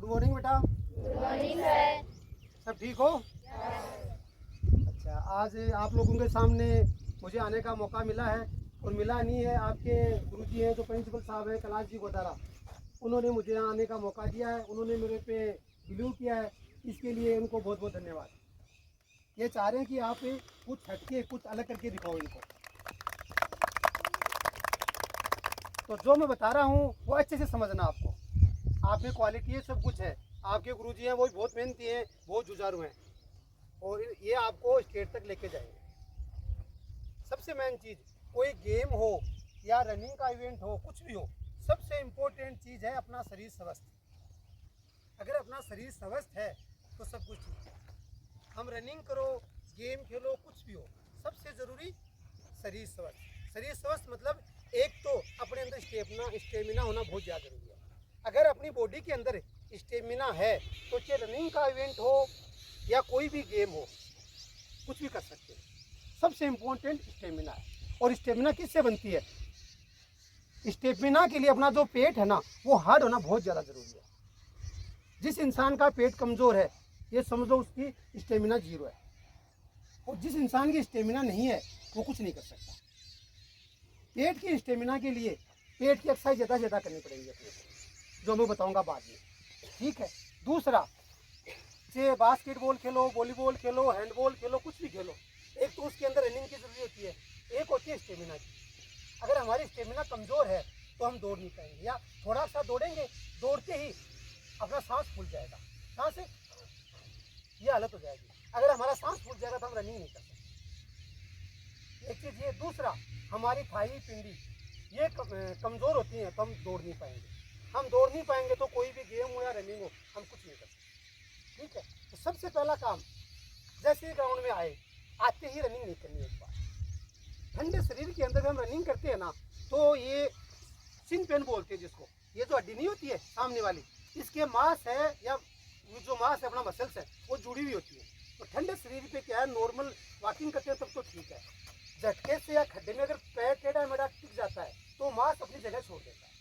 Good morning बेटा। Good morning sir. सब ठीक हो? अच्छा, आज आप लोगों के सामने मुझे आने का मौका मिला है और मिला नहीं है, आपके गुरुजी हैं जो प्रिंसिपल साहब हैं कैलाश जी गोदारा, उन्होंने मुझे यहाँ आने का मौका दिया है, उन्होंने मेरे पे बिलीव किया है, इसके लिए उनको बहुत बहुत धन्यवाद। ये चाह रहे हैं कि आप कुछ हटके कुछ अलग करके दिखाओ इनको। तो जो मैं बता रहा हूँ वो अच्छे से समझना आपको। आप में क्वालिटी है, सब कुछ है। आपके गुरुजी हैं वो बहुत मेहनती हैं, बहुत जुझारू हैं और ये आपको स्टेट तक लेके जाएंगे। सबसे मेन चीज़, कोई गेम हो या रनिंग का इवेंट हो, कुछ भी हो, सबसे इम्पोर्टेंट चीज़ है अपना शरीर स्वस्थ। अगर अपना शरीर स्वस्थ है तो सब कुछ ठीक है। हम रनिंग करो, गेम खेलो, कुछ भी हो, सबसे ज़रूरी शरीर स्वस्थ। शरीर स्वस्थ मतलब एक तो अपने अंदर स्टेमिना होना बहुत ज़्यादा ज़रूरी है। अगर अपनी बॉडी के अंदर स्टेमिना है तो चाहे रनिंग का इवेंट हो या कोई भी गेम हो, कुछ भी कर सकते हैं। सबसे इम्पोर्टेंट स्टेमिना है। और स्टेमिना किससे बनती है? स्टेमिना के लिए अपना जो पेट है ना, वो हार्ड होना बहुत ज़्यादा ज़रूरी है। जिस इंसान का पेट कमज़ोर है, ये समझो उसकी स्टेमिना जीरो है। और जिस इंसान की स्टेमिना नहीं है वो कुछ नहीं कर सकता। पेट की स्टेमिना के लिए पेट की एक्सरसाइज ज़्यादा ज़्यादा करनी पड़ेगी अपने को, जो मैं बताऊंगा बाद में, ठीक है। दूसरा, चाहे बास्केटबॉल खेलो, वॉलीबॉल खेलो, हैंडबॉल खेलो, कुछ भी खेलो, एक तो उसके अंदर रनिंग की जरूरत होती है, एक होती है स्टेमिना की। अगर हमारी स्टेमिना कमज़ोर है तो हम दौड़ नहीं पाएंगे, या थोड़ा सा दौड़ेंगे, दौड़ते ही अपना सांस फूल जाएगा, सांस ये हालत हो जाएगी। अगर हमारा सांस फूल जाएगा तो हम रनिंग नहीं कर सकते। एक चीज़ ये। दूसरा, हमारी थाई पिंडी ये कमज़ोर होती हैं तो हम दौड़ नहीं पाएंगे। हम दौड़ नहीं पाएंगे तो कोई भी गेम हो या रनिंग हो, हम कुछ नहीं कर सकते, ठीक है। तो सबसे पहला काम, जैसे ही ग्राउंड में आते ही रनिंग नहीं करनी। एक बार ठंडे शरीर के अंदर हम रनिंग करते हैं ना, तो ये सिन पेन बोलते हैं जिसको, ये जो हड्डी नहीं होती है सामने वाली, इसके मांस है या जो मांस है अपना मसल्स है, वो जुड़ी हुई होती है। तो ठंडे शरीर पे क्या है, नॉर्मल वॉकिंग करते हैं तब तो ठीक है। झटके से या खड्डे में अगर पैर टेढ़ा मेढ़ा टिक जाता है तो मांस अपनी जगह छोड़ देता है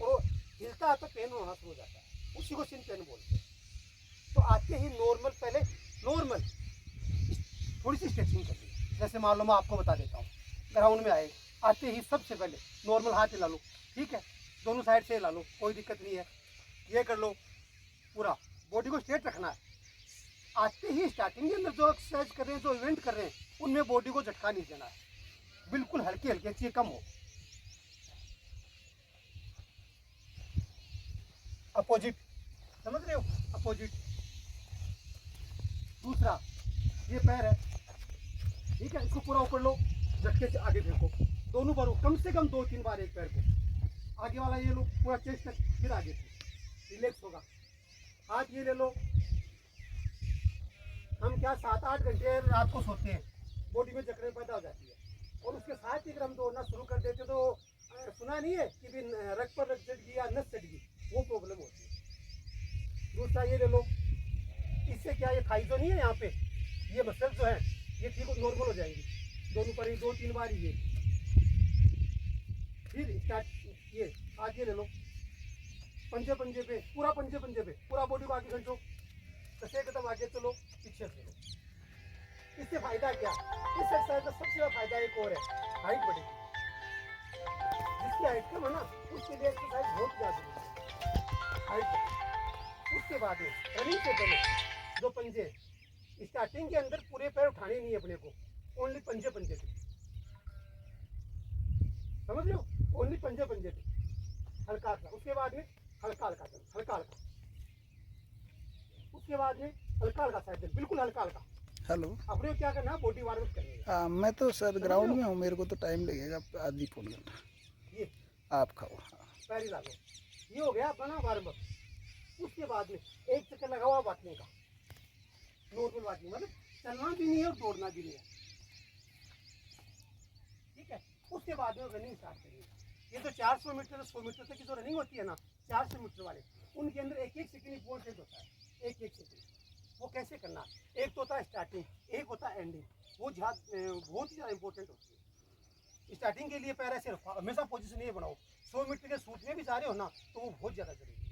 और हिलता है तो पेन होना शुरू हो जाता है, उसी को सिन पेन बोलते हैं। तो आते ही नॉर्मल, पहले नॉर्मल थोड़ी सी स्ट्रेचिंग करनी है। जैसे मान लो मैं आपको बता देता हूँ, ग्राउंड में आते ही सबसे पहले नॉर्मल हाथ हिला लो, ठीक है, दोनों साइड से हिला लो, कोई दिक्कत नहीं है। ये कर लो, पूरा बॉडी को स्ट्रेट रखना है। आते ही स्टार्टिंग के अंदर जो एक्सरसाइज कर रहे हैं, जो इवेंट कर रहे हैं, उनमें बॉडी को झटका नहीं देना है, बिल्कुल हल्के हल्के, चीज कम हो। अपोजिट, समझ रहे हो? अपोजिट। दूसरा, ये पैर है, ठीक है, इसको पूरा ऊपर लो, झटके से आगे फेंको, दोनों बार, कम से कम 2-3 बार एक पैर को। आगे वाला ये लो पूरा चेस्ट तक, फिर आगे से रिलैक्स होगा। हाथ ये ले लो। हम क्या 7-8 घंटे रात को सोते हैं, बॉडी में जकड़न पैदा हो जाती है, और उसके साथ ही अगर हम दौड़ना शुरू कर देते तो सुना नहीं है कि भी रग पर रग चढ़ गई या नस चढ़ गई, वो प्रॉब्लम होती है। दूसरा ये ले लो, इससे क्या, ये थाई जो नहीं है यहाँ पे, ये मसल जो है ये ठीक नॉर्मल हो जाएंगी, दोनों पर ही 2-3 बार ये। फिर स्टार्ट, ये आगे ले लो, पंजे पंजे पे, पूरा पंजे पंजे पे, पूरा बॉडी को आगे खींचो, कसे कदम आगे चलो, पीछे चलो। इससे फायदा क्या? इस एक्सरसाइज का सबसे बड़ा फायदा एक और है, हाइट बढ़ेगी। जिसकी हाइट कम है ना, उसके लिए एक्सरसाइज बहुत ज्यादा है, हाइट बढ़ेगी। उसके बाद में रनिंग से पहले जो पंजे, स्टार्टिंग के अंदर पूरे पैर उठाने नहीं है अपने को, ओनली पंजे पंजे पे, समझ लो, ओनली पंजे पंजे पे, हल्का हल्का। उसके बाद में हल्का हल्का चलो, हल्का हल्का। उसके बाद में हल्का हल्का साइड, बिल्कुल हल्का हल्का। हेलो। अपने को क्या करना है, बॉडी वार्म अप करनी है। मैं तो सर ग्राउंड में हूँ, मेरे को तो टाइम लगेगा आधी पौन घंटा। ये आप खाओ। हाँ, पैर हिला लो, ये हो गया अपना वार्म अप। उसके बाद में एक चक्कर लगा हुआ वॉकिंग का, नॉर्मल वॉकिंग, मतलब चलना भी नहीं है और दौड़ना भी नहीं है, ठीक है। उसके बाद में रनिंग स्टार्ट करिए। ये तो 400 मीटर 100 मीटर तक की जो रनिंग होती है ना, 400 मीटर वाले, उनके अंदर एक एक सेकंड इंपॉर्टेंट होता है, एक एक सेकंड। वो कैसे करना, एक तो होता है स्टार्टिंग, एक होता है एंडिंग, वो बहुत ही ज़्यादा इंपॉर्टेंट होती है। स्टार्टिंग के लिए पैर ऐसे रखो, हमेशा पोजीशन ये बनाओ। 100 मीटर के शूट में भी जा रहे हो ना, तो वो बहुत ज़्यादा जरूरी है।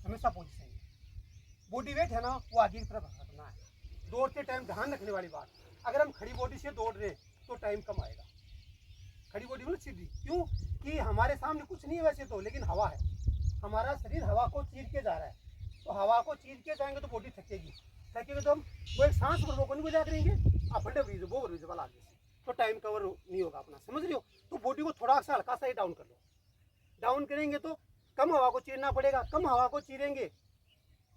हमेशा पोजीशन है। बॉडी वेट है ना वो आगे की तरफ रखना है। दौड़ते टाइम ध्यान रखने वाली बात, अगर हम खड़ी बॉडी से दौड़ रहे तो टाइम कम आएगा। खड़ी बॉडी मतलब सीधी, क्यों कि हमारे सामने कुछ नहीं है वैसे तो, लेकिन हवा है, हमारा शरीर हवा को चीर के जा रहा है, तो हवा को चीर के जाएंगे तो बॉडी थकेगी तो हम वो एक सांस पर वो नहीं गुजार करेंगे, आप वो विजिबल आगे से, तो टाइम कवर नहीं होगा अपना, समझ रहे हो। तो बॉडी को थोड़ा सा हल्का सा ही डाउन कर लो, डाउन करेंगे तो कम हवा को चीरना पड़ेगा, कम हवा को चीरेंगे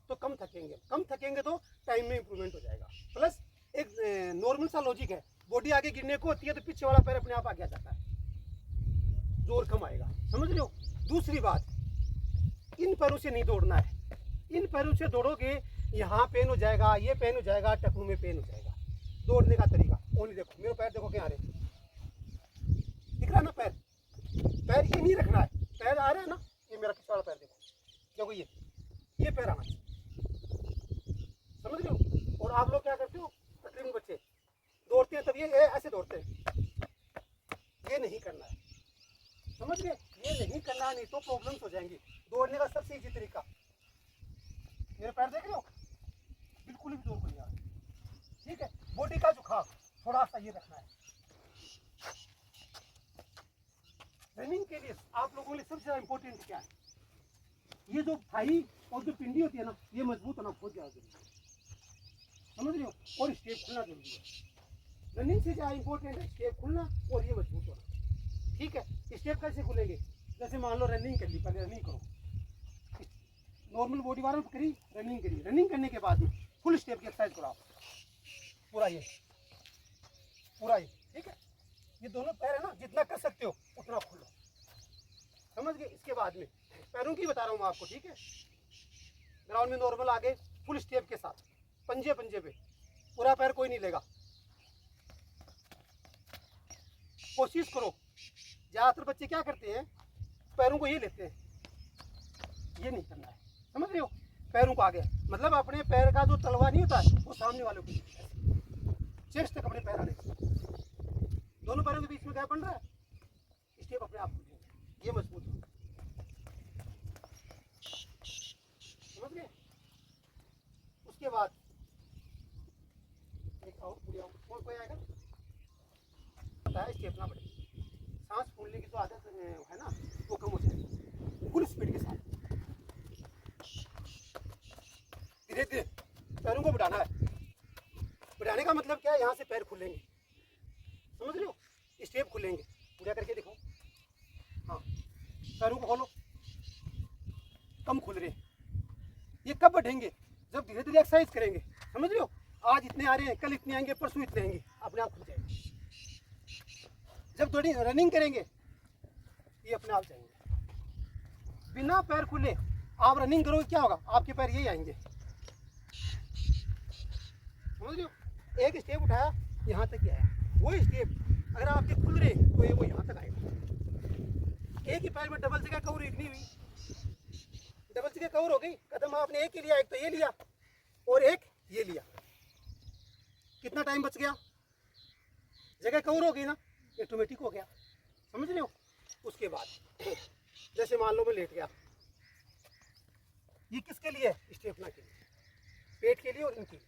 तो कम थकेंगे तो टाइम में इंप्रूवमेंट हो जाएगा। प्लस एक नॉर्मल सा लॉजिक है, बॉडी आगे गिरने को होती है तो पीछे वाला पैर अपने आप आगे आ जाता है, जोर कम आएगा, समझ रहे हो। दूसरी बात, इन पैरों से नहीं दौड़ना है, इन पैरों से दौड़ोगे यहाँ पेन हो जाएगा, ये पेन हो जाएगा, टखनों में पेन हो जाएगा। दौड़ने का तरीका ओनली देखो, मेरे पैर देखो क्या आ रहे, दिख रहा है ना पैर, पैर ये नहीं रखना है, पैर आ रहा है ना, ये मेरा पिछला वाला पैर देखो ये पैर आना चाहिए, समझ रहे हो। और आप लोग क्या करते हो, तकरीबन बच्चे दौड़ते हैं तब ये ऐसे दौड़ते हैं, ये नहीं करना है, समझ गए, ये नहीं करना, नहीं तो प्रॉब्लम्स हो जाएंगी। दौड़ने का सबसे इजी तरीका, मेरे पैर देख रहे हो, बिल्कुल भी जोर को नहीं आ रहा, ठीक है। बॉडी का झुकाव थोड़ा सा ये रखना है। रनिंग के लिए आप लोगों के लिए सबसे ज्यादा इंपॉर्टेंट क्या है, ये जो थाई और जो पिंडी होती है ना, ये मजबूत होना बहुत ज्यादा जरूरी है, समझ रहे हो। और स्टेप खुलना जरूरी है, रनिंग से ज्यादा इंपॉर्टेंट है स्टेप खुलना और ये मजबूत होना, ठीक है। स्टेप कैसे खुलेंगे, जैसे मान लो रनिंग कर ली, पहले रनिंग करो, नॉर्मल बॉडी वालों को करी, रनिंग करने के बाद फुल स्टेप की एक्सरसाइज कराओ, पूरा ये, ठीक है। ये दोनों पैर है ना, जितना कर सकते हो उतना खोलो, समझ गए। इसके बाद में पैरों की बता रहा हूँ मैं आपको, ठीक है। ग्राउंड में नॉर्मल आगे फुल स्टेप के साथ, पंजे पे, पूरा पैर कोई नहीं लेगा, कोशिश करो। ज़्यादातर बच्चे क्या करते हैं, पैरों को ये लेते हैं, ये नहीं करना है, समझ रहे हो। पैरों को आगे, मतलब अपने पैर का जो तलवा नहीं होता है वो सामने वालों को चेस्ट तक अपने पैर आने चाहिए, दोनों पैरों के बीच में गैप बन रहा है, स्टेप अपने आप खुलेंगे, ये मजबूत हो, समझ गए। उसके बाद एक और कोई आएगा, पता है स्टेप ना बढ़े, सांस फूलने की जो आदत है ना वो कम हो जाएगी, फुल स्पीड के साथ धीरे धीरे पैरों को बढ़ाना है। बढ़ाने का मतलब क्या है, यहाँ से पैर खुलेंगे, समझ रहे हो, स्टेप खुलेंगे, पूरा करके देखो, हाँ पैरों को खोलो, कम खुल रहे, ये कब बढ़ेंगे, जब धीरे धीरे एक्सरसाइज करेंगे, समझ रहे हो। आज इतने आ रहे हैं, कल इतने आएंगे, परसों इतने आएंगे, अपने आप खुल जाएंगे। जब थोड़ी रनिंग करेंगे ये अपने आप जाएंगे, बिना पैर खुले आप रनिंग करोगे क्या होगा, आपके पैर यही आएंगे, समझ रहे हो। एक स्टेप उठाया यहाँ तक ही आया, वो स्टेप अगर आपके खुल रहे तो ये वो यहाँ तक आएगा। एक ही पैर में डबल जगह कवर इतनी हुई, डबल जगह कवर हो गई, कदम आपने एक ही लिया, एक तो ये लिया और एक ये लिया, कितना टाइम बच गया, जगह कवर हो गई ना, ऑटोमेटिक हो गया, समझ रहे हो। उसके बाद जैसे मान लो मैं लेट गया, ये किसके लिए, स्टेपना के लिए, पेट के लिए और इनके लिए,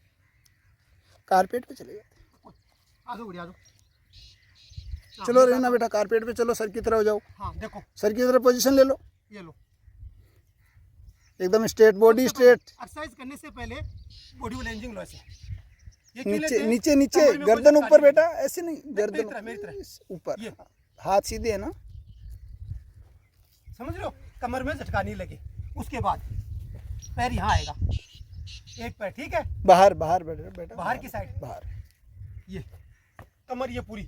कारपेट पे चले जाते, आ जाओ बढ़िया, चलो रहना बेटा, कारपेट पे चलो, सर की तरफ जाओ, हाँ देखो सर की तरफ पोजीशन ले लो, ये लो, एकदम स्ट्रेट बॉडी, स्ट्रेट, एक्सरसाइज करने से पहले बॉडी को लेंजिंग लो, ऐसे ये नीचे नीचे नीचे, गर्दन ऊपर बेटा, ऐसे नहीं, गर्दन मेरी तरह ऊपर, हाथ सीधे है ना, समझ रहे हो, कमर में झटका नहीं लगे। उसके बाद पैर यहाँ आएगा, एक पैर, ठीक है, बाहर बेटा, बाहर की साइड, बाहर, ये कमर ये पूरी,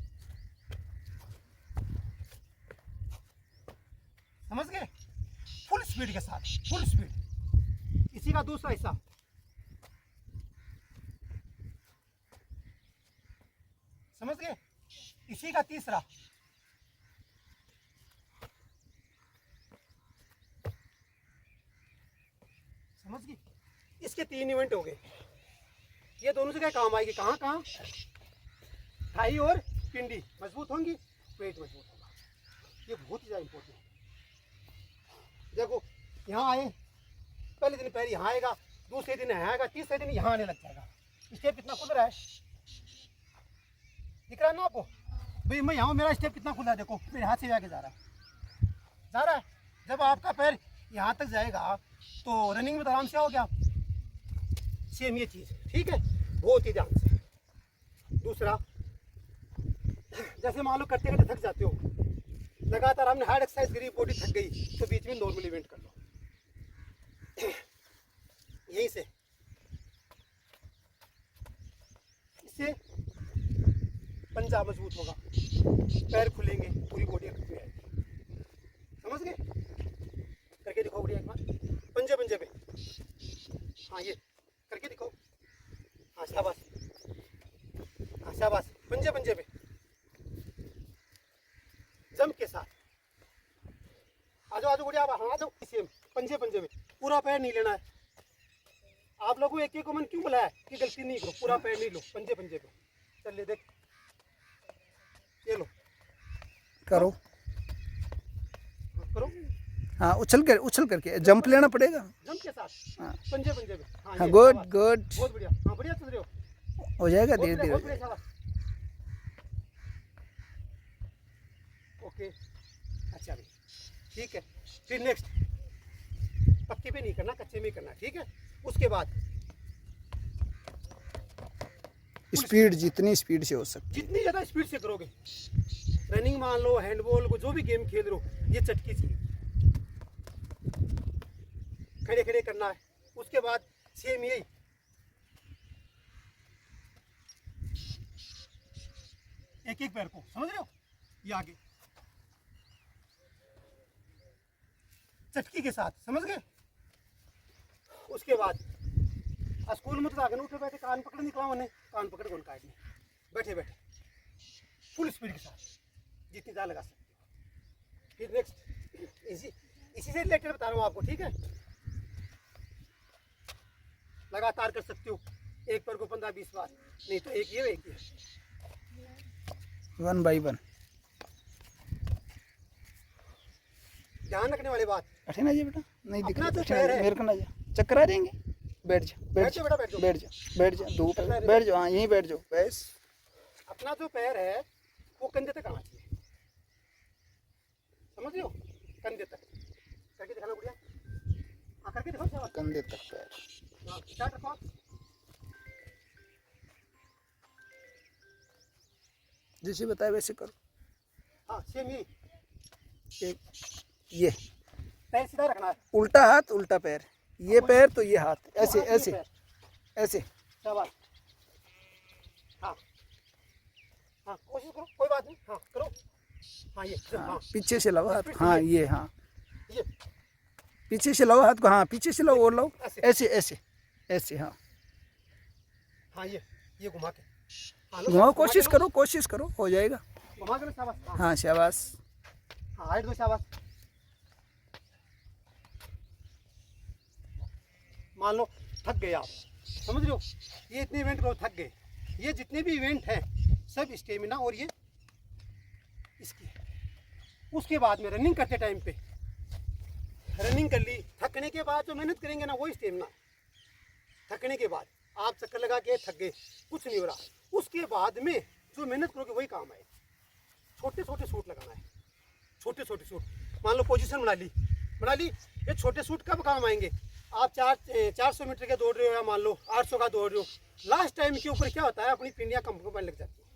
समझ गए, फुल स्पीड के साथ, फुल स्पीड। इसी का दूसरा हिस्सा, समझ गए, इसी का तीसरा, समझ गए, इसके 3 इवेंट हो गए। ये दोनों से क्या काम आएगी, कहाँ कहाँ, थाई और पिंडी मजबूत होंगी, पेट मजबूत होगा, ये बहुत ही ज़्यादा इंपॉर्टेंट है। देखो यहाँ आए, पहले दिन पैर यहाँ आएगा, दूसरे दिन यहाँ आएगा, तीसरे दिन यहाँ आने लग जाएगा। स्टेप कितना खुल रहा है, दिख रहा है ना आपको भाई? मैं यहाँ, मेरा स्टेप कितना खुला है, देखो मेरे हाथ से जाके जा रहा है। जब आपका पैर यहाँ तक जाएगा तो रनिंग में तो आराम से आओगे आप। सेम ये चीज़, ठीक है, बहुत ही ध्यान से। दूसरा, जैसे मान लो करते करते थक जाते हो, लगातार हमने हार्ड एक्सरसाइज करी, बॉडी थक गई, तो बीच में नॉर्मल इवेंट कर लो। यहीं से, इससे पंजा मजबूत होगा, पैर खुलेंगे, पूरी बॉडी एक्टिव रहेगी। समझ गए? करके दिखाओ बढ़िया एक बार, पंजे पंजे पे। हाँ ये करके दिखाओ। हाँ शाबाश, हाँ शाबाश, पंजे पंजे पे जम के साथ। आ जाओ बढ़िया, हाँ आ जाओ। सेम पंजे पंजे में, पूरा पैर नहीं लेना है। आप लोगों को एक एक को मैंने क्यों बुलाया कि गलती नहीं करो, पूरा पैर नहीं लो, पंजे पंजे पे। चल ले देख, ये लो, करो करो। हाँ, उछल करके जंप लेना पड़ेगा, जंप के साथ। हाँ पंजे पंजे पे। हाँ, गुड गुड, बहुत बढ़िया। हाँ बढ़िया चल रहे हो, हो जाएगा बहुत धीरे बढ़िया, धीरे। बहुत बढ़िया, शाबाश। ओके, अच्छा भाई, ठीक है। फिर नेक्स्ट, पक्के पे नहीं करना, कच्चे में ही करना, ठीक है। उसके बाद स्पीड, जितनी स्पीड से हो सकती जितनी ज़्यादा स्पीड से करोगे, रनिंग मान लो, हैंडबॉल को, जो भी गेम खेल रहे हो, ये चटकी चाहिए, खड़े खड़े करना है। उसके बाद सेम यही, एक एक पैर को, समझ रहे हो, ये आगे चटकी के साथ, समझ गए? उसके बाद स्कूल में तो आगे उठे बैठे कान पकड़ निकला, मैंने कान पकड़ कौन काटने, बैठे बैठे फुल स्पीड के साथ जितनी ज़्यादा लगा सकते हो। फिर नेक्स्ट, इसी से रिलेटेड बता रहा हूँ आपको, ठीक है। लगातार कर सकते हो, एक पैर को 15-20 बार, नहीं तो एक ये एक ये। 1 by 1। ध्यान रखने वाली बात, बैठे ना जी बेटा, नहीं दिख अपना रहा, तो बैठे पैर ना, है। मेरे को ना जा, चक्कर आ जाएंगे। बैठ जा, बैठ बैठ जा जाओ बेटा, बैठ जाओ, बैठ जा, बैठ जा, धूप है, बैठ जाओ, हाँ यहीं बैठ जाओ बस। अपना जो पैर है वो कंधे तक आना चाहिए, समझ रहे हो, कंधे तक। करके दिखाना बढ़िया, हाँ करके दिखाओ, शाबाश। कंधे तक पैर, हाँ स्टार्ट रखो आप। जैसे बताया वैसे करो। हाँ सेम यही, एक ये पैर सीधा रखना है, उल्टा हाथ उल्टा पैर, ये पैर तो ये हाथ, ऐसे हाँ, ये ऐसे पैर। ऐसे। शाबाश, हाँ हाँ कोशिश करो, कोई बात नहीं, हाँ करो। हाँ ये, हाँ, हाँ पीछे से लाओ हाथ, स्पीड हाँ से ये, हाँ ये, पीछे से लाओ हाथ को, हाँ पीछे से लाओ और लाओ, ऐसे। ऐसे ऐसे ऐसे, हाँ हाँ ये घुमा के, हाँ लो, घुमाओ, घुमा कोशिश के लो, करो, कोशिश करो, हो जाएगा। घुमा के लो, शाबाश। हाँ हाँ शाबाश। हाँ हाइट दो, शाबाश। मान लो थक गए आप, समझ रहे हो, ये इतने इवेंट करो, थक गए, ये जितने भी इवेंट हैं सब स्टेमिना और ये इसकी है। उसके बाद में रनिंग करते टाइम पे रनिंग कर ली, थकने के बाद जो मेहनत करेंगे ना वही स्टेमिना। थकने के बाद आप चक्कर लगा के थक गए, कुछ नहीं हो रहा, उसके बाद में जो मेहनत करोगे वही काम आए। छोटे छोटे सूट लगाना है, छोटे छोटे सूट। मान लो पोजीशन बना ली, ये छोटे सूट कब काम आएंगे? आप 400 मीटर के दौड़ रहे हो या मान लो 800 का दौड़ रहे हो, लास्ट टाइम के ऊपर क्या होता है, अपनी पिंडियाँ कम पड़ने लग जाती है,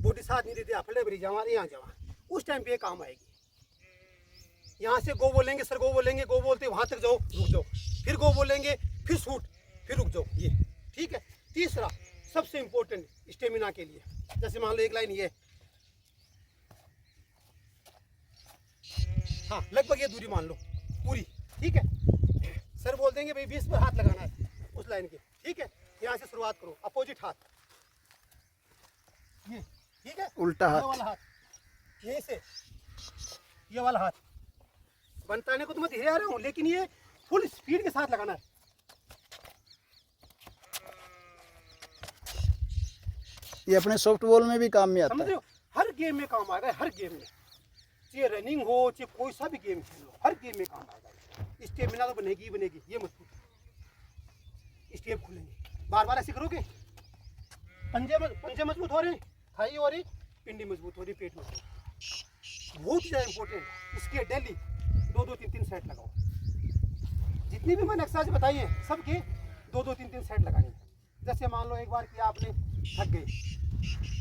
बॉडी साथ नहीं देती, फटे भरी जावा यहाँ जावा, उस टाइम पे ये काम आएगी। यहाँ से गो बोलेंगे, सर गो बोलेंगे, गो बोलते वहाँ तक जाओ, रुक जाओ, फिर गो बोलेंगे, फिर शूट, फिर रुक जाओ, ये ठीक है। तीसरा सबसे इम्पोर्टेंट स्टेमिना के लिए, जैसे मान लो एक लाइन ये, हाँ लगभग ये दूरी मान लो पूरी, ठीक है। सर बोल देंगे भाई 20 पर हाथ लगाना है उस लाइन के, ठीक है। यहाँ से शुरुआत करो, अपोजिट हाथ, ये ठीक है, उल्टा ये हाथ, वाला हाथ, यहीं से ये वाला हाथ बनताने को तो मैं धीरे आ रहा हूँ, लेकिन ये फुल स्पीड के साथ लगाना है। ये अपने सॉफ्ट बॉल में भी काम में आता समझ है। रहे हो, हर गेम में काम आएगा, हर गेम में, चाहे रनिंग हो चाहे कोई सा भी गेम खेल लो, हर गेम में काम आएगा। स्टेप बिना तो बनेगी ही बनेगी। ये मजबूत स्टेप खुलेंगे, बार बार ऐसे करोगे, पंजे मजबूत हो रहे हैं, थाई हो रही, पिंडी मजबूत हो रही, पेट मजबूत। बहुत ज़्यादा इंपॉर्टेंट, इसके डेली 2-2-3-3 सेट लगाओ। जितनी भी मैंने एक्सरसाइज बताई है सबके 2-2-3-3 सेट लगानी है। जैसे मान लो एक बार किया आपने, थक गए,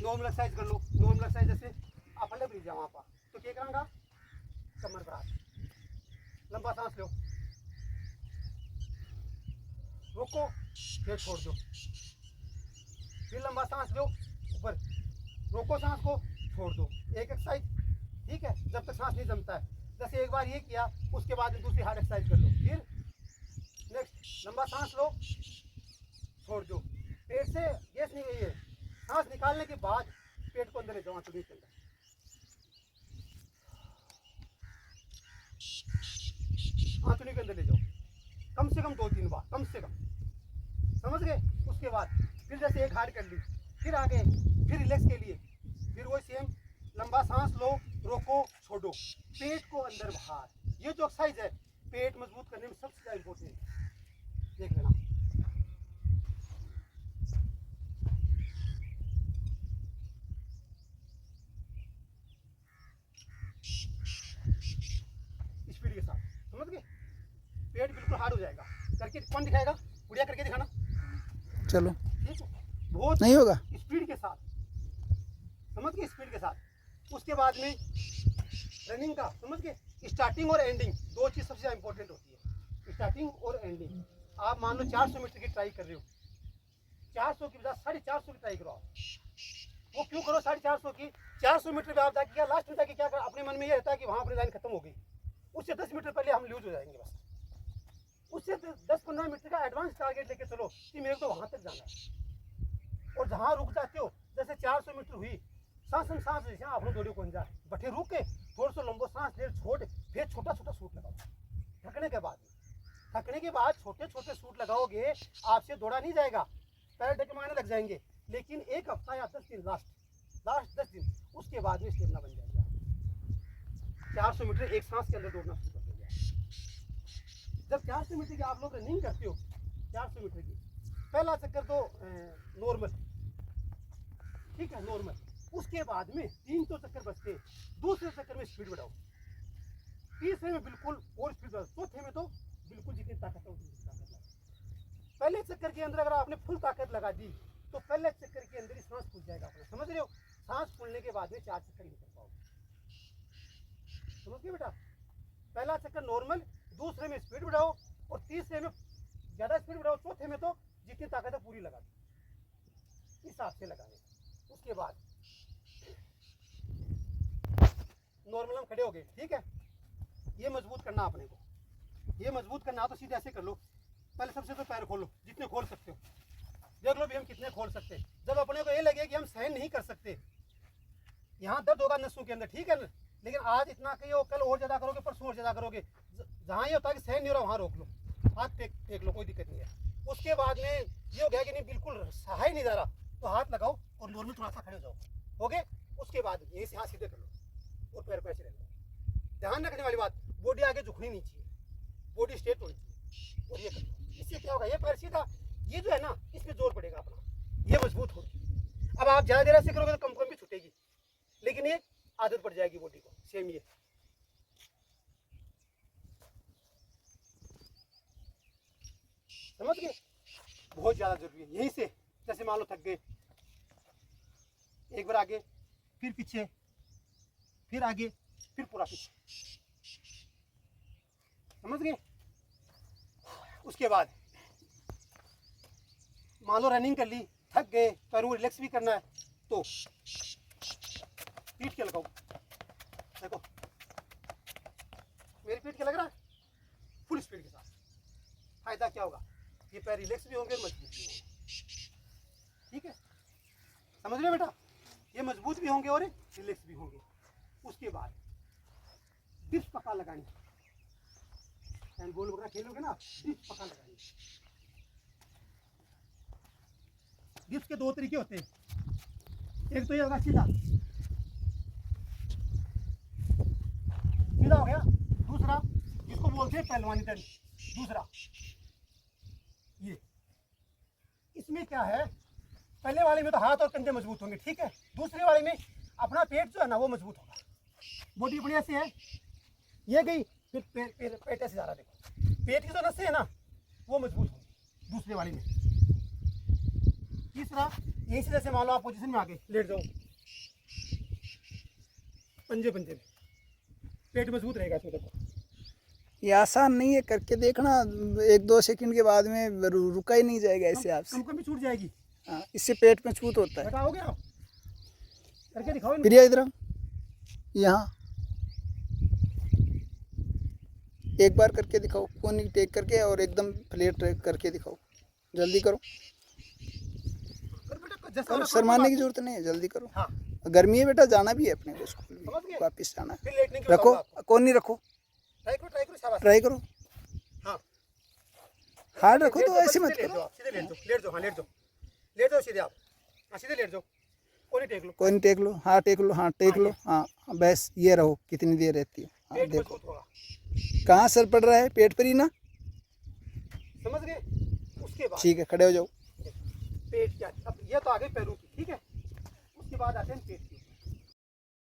नॉर्मल एक्सरसाइज कर लो। नॉर्मल एक्सरसाइज जैसे आप हल्ले भी जाओ वहाँ पर, तो क्या करांगा, कमर पर हाथ, लंबा सांस लो, रोको, फिर छोड़ दो, फिर लंबा सांस लो, ऊपर रोको सांस को, छोड़ दो। एक एक्सरसाइज, ठीक है, जब तक सांस नहीं जमता है। जैसे एक बार ये किया, उसके बाद दूसरी हार्ड एक्सरसाइज कर लो। फिर नेक्स्ट, लंबा सांस लो, छोड़ दो, पेट से गैस नहीं गई है, सांस निकालने के बाद पेट को अंदर ले जाओ, आंसू के अंदर, आंचुनी के अंदर ले जाओ, कम से कम 2-3 बार, कम से कम, समझ गए। उसके बाद फिर जैसे एक हार्ड कर ली, फिर आगे, फिर रिलैक्स के लिए, फिर वही सेम, लंबा सांस लो, रोको, छोड़ो, पेट को अंदर बाहर। ये जो एक्सरसाइज है पेट मजबूत करने में सबसे ज़्यादा इंपॉर्टेंट है, देख लेना। स्पीड के साथ, समझ गए, पेट बिल्कुल हार्ड हो जाएगा। करके कौन दिखाएगा, बढ़िया करके दिखाना, चलो, ठीक है, बहुत नहीं होगा, स्पीड के साथ, समझ गए, स्पीड के साथ। उसके बाद में रनिंग का, समझ गए, स्टार्टिंग और एंडिंग, दो चीज़ सबसे ज़्यादा इंपॉर्टेंट होती है, स्टार्टिंग और एंडिंग। आप मान लो 400 मीटर की ट्राई कर रहे हो, 400 की बजाय 450 की ट्राई करो आप। वो क्यों करो 450 की, 400 मीटर पे आप जाके क्या लास्ट में जाके क्या कर, अपने मन में ये रहता है कि वहाँ अपनी लाइन खत्म हो गई, उससे 10 मीटर पहले हम लूज हो जाएंगे बस। उससे 10-15 मीटर का एडवांस टारगेट लेके चलो कि मेरे को वहाँ तक जाना है। और जहाँ रुक जाते हो, जैसे 400 मीटर हुई, सांस जैसे आप दौड़े को जाए, बटे रुक के थोड़ा सा लंबो सांस ले, छोड़, फिर छोटा छोटा सूट लगाओ। थकने के बाद छोटे छोटे सूट लगाओगे, आपसे दौड़ा नहीं जाएगा, पैर डगमगाने लग जाएंगे, लेकिन एक हफ्ता या 10 दिन, लास्ट 10 दिन, उसके बाद में स्टेमिना बन जाएगा। 400 मीटर एक सांस के अंदर दौड़ना शुरू कर देगा। जब 400 मीटर की आप लोग रनिंग करते हो, 400 मीटर की पहला चक्कर तो नॉर्मल, ठीक है, नॉर्मल। उसके बाद में 3 तो चक्कर बचते, दूसरे चक्कर में स्पीड बढ़ाओ, तीसरे में बिल्कुल और स्पीड बढ़ाओ, चौथे में तो बिल्कुल जितनी ताकत है उतनी ताकत लगाओ। पहले चक्कर के अंदर अगर आपने फुल ताकत लगा दी, तो पहले चक्कर के अंदर ही सांस फूल जाएगा अपना, समझ रहे हो। सांस फूलने के बाद में 4 चक्कर नहीं कर पाओगे, समझ गए बेटा। पहला चक्कर नॉर्मल, दूसरे में स्पीड बढ़ाओ, और तीसरे में ज़्यादा स्पीड बढ़ाओ, चौथे में तो जितनी ताकत है पूरी लगा दो, इस हिसाब से लगाने। उसके बाद नॉर्मल हम खड़े हो गए, ठीक है। ये मजबूत करना अपने को, ये मजबूत करना तो सीधे ऐसे कर लो। पहले सबसे तो पैर खोलो, जितने खोल सकते हो, देख लो भी हम कितने खोल सकते हैं। जब अपने को ये लगे कि हम सहन नहीं कर सकते, यहाँ दर्द होगा नसों के अंदर, ठीक है ना, लेकिन आज इतना करो, कल और ज़्यादा करोगे, परसों और ज़्यादा करोगे, जहाँ ये होता है कि सहन नहीं हो रहा वहाँ रोक लो, हाथ टेक लो, कोई दिक्कत नहीं है। उसके बाद में ये हो गया कि नहीं बिल्कुल सहा ही नहीं जा रहा, तो हाथ लगाओ और नॉर्मल थोड़ा सा खड़े हो जाओ, हो गए। उसके बाद यहीं से हाथ सीधे कर लो और पैर पैसे रह लो। ध्यान रखने वाली बात, बॉडी आगे झुकनी नहीं चाहिए, बॉडी स्ट्रेट होनी चाहिए, और ये कर लो। इससे क्या होगा, ये पैर सीधा, ये जो है ना, इसमें जोर पड़ेगा अपना, ये मजबूत होगी। अब आप ज़्यादा देर ऐसे करोगे तो कम भी छूटेगी, लेकिन ये आदत पड़ जाएगी बॉडी को। सेम ये समझ गए, बहुत ज़्यादा जरूरी है। यहीं से जैसे मान लो थक गए, एक बार आगे, फिर पीछे, फिर आगे, फिर पूरा पीछे, समझ गए। उसके बाद मान लो रनिंग कर ली, थक गए, पैरों को रिलैक्स भी करना है, तो पीठ के लगाओ, देखो मेरी पीठ के लग रहा है, फुल स्पीड के साथ। फायदा क्या होगा, ये पैर रिलैक्स भी होंगे, मजबूत भी होंगे, ठीक है, समझ रहे हो बेटा। ये मजबूत भी होंगे और रिलैक्स भी होंगे। उसके बाद डिप्स पक्का लगानी, गोल वगैरह खेलोगे ना, डिप्स पक्का लगानी। डिप्स के 2 तरीके होते हैं, एक तो ये होगा सीधा, सीधा हो गया, दूसरा जिसको बोलते ये पहलवानी टर्न। दूसरा ये, इसमें क्या है, पहले वाले में तो हाथ और कंधे मजबूत होंगे, ठीक है। दूसरे वाले में अपना पेट जो है ना वो मजबूत होगा, बॉडी अपनी ऐसे है, ये गई, फिर पेट ऐसे जा रहा, देखो पेट की जो नसें है ना वो मजबूत होंगी दूसरे वाले में। तीसरा, यहीं से जैसे मान लो आप पोजीशन में आके लेट जाओ, पंजे पंजे में पेट मजबूत रहेगा इसमें। देखो ये आसान नहीं है, करके देखना, 1-2 सेकंड के बाद में रुका ही नहीं जाएगा ऐसे आपसे। कम भी छूट जाएगी। हाँ, इससे पेट में छूत होता है। बताओगे आप, करके दिखाओ इनको। प्रिया इधर आओ, यहाँ एक बार करके दिखाओ, कोनी टेक करके और एकदम फ्लैट करके दिखाओ, जल्दी करो। कर बेटा, जैसा और वाला शर्माने की करो जरूरत नहीं है, जल्दी करो। हाँ, गर्मी है बेटा, जाना भी है अपने को स्कूल समझ भी, गए? वापस जाना है। फिर लेटने की रखो, बताऊंगा आपको। कोनी रखो, ट्राई करो शाबाश। ट्राई करो। हाँ, हार्ड रखो लेट तो जाओ, ऐसे सीधे मत लेट करो। जाओ, सीधे लेट जाओ, हाँ लेट जाओ सीधे आप, हाँ सीधे लेट जाओ, कोनी टेक लो, कोनी टेक लो, हाँ टेक लो, हाँ टेक लो, हाँ बस ये रहो, कितनी देर रहती है। हाँ पेट देखो मजबूत होगा, कहाँ सर पड़ रहा है, पेट पर ही ना। समझ गए। उसके बाद ठीक है, खड़े हो जाओ। पेट क्या, अब ये तो आ गई पैरों की, ठीक है। उसके बाद आते हैं पेट की।